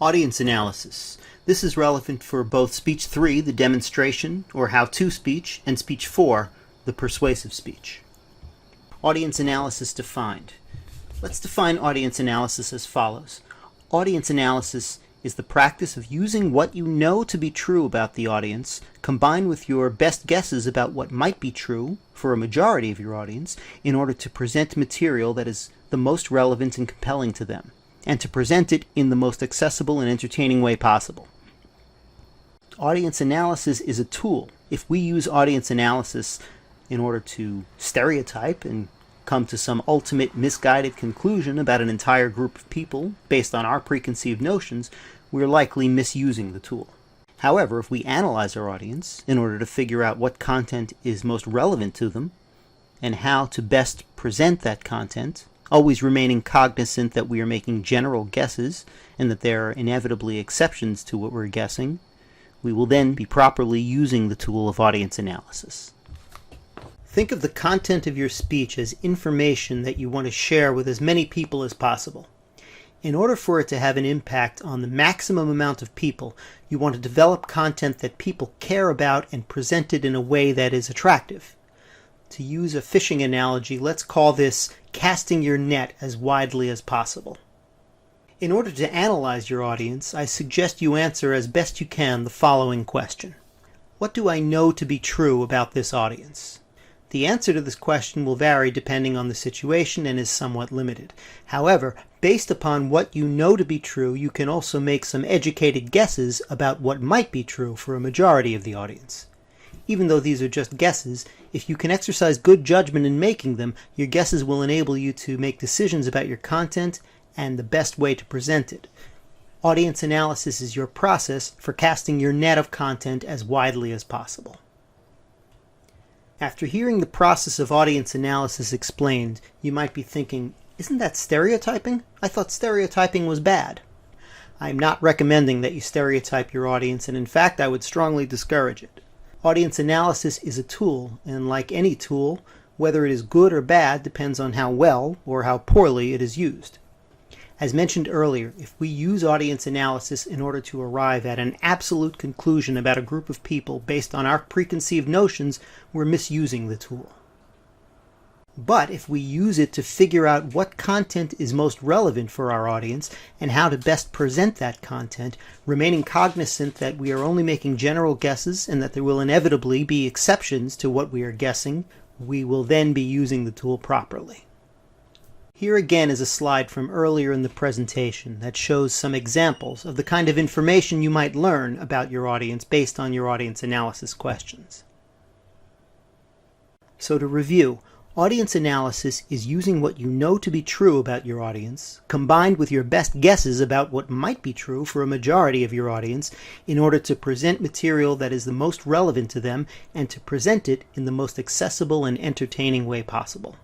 Audience analysis. This is relevant for both speech 3, the demonstration or how-to speech, and speech 4, the persuasive speech. Audience analysis defined. Let's define audience analysis as follows. Audience analysis is the practice of using what you know to be true about the audience, combined with your best guesses about what might be true for a majority of your audience, in order to present material that is the most relevant and compelling to them, and to present it in the most accessible and entertaining way possible. Audience analysis is a tool. If we use audience analysis in order to stereotype and come to some ultimate misguided conclusion about an entire group of people based on our preconceived notions, we're likely misusing the tool. However, if we analyze our audience in order to figure out what content is most relevant to them and how to best present that content, always remaining cognizant that we are making general guesses and that there are inevitably exceptions to what we're guessing, we will then be properly using the tool of audience analysis. Think of the content of your speech as information that you want to share with as many people as possible. In order for it to have an impact on the maximum amount of people, you want to develop content that people care about and present it in a way that is attractive. To use a fishing analogy, let's call this casting your net as widely as possible. In order to analyze your audience, I suggest you answer as best you can the following question. What do I know to be true about this audience? The answer to this question will vary depending on the situation and is somewhat limited. However, based upon what you know to be true, you can also make some educated guesses about what might be true for a majority of the audience. Even though these are just guesses, if you can exercise good judgment in making them, your guesses will enable you to make decisions about your content and the best way to present it. Audience analysis is your process for casting your net of content as widely as possible. After hearing the process of audience analysis explained, you might be thinking, isn't that stereotyping? I thought stereotyping was bad. I'm not recommending that you stereotype your audience, and in fact I would strongly discourage it. Audience analysis is a tool, and like any tool, whether it is good or bad depends on how well or how poorly it is used. As mentioned earlier, if we use audience analysis in order to arrive at an absolute conclusion about a group of people based on our preconceived notions, we're misusing the tool. But if we use it to figure out what content is most relevant for our audience and how to best present that content, remaining cognizant that we are only making general guesses and that there will inevitably be exceptions to what we are guessing, we will then be using the tool properly. Here again is a slide from earlier in the presentation that shows some examples of the kind of information you might learn about your audience based on your audience analysis questions. So to review, audience analysis is using what you know to be true about your audience, combined with your best guesses about what might be true for a majority of your audience, in order to present material that is the most relevant to them and to present it in the most accessible and entertaining way possible.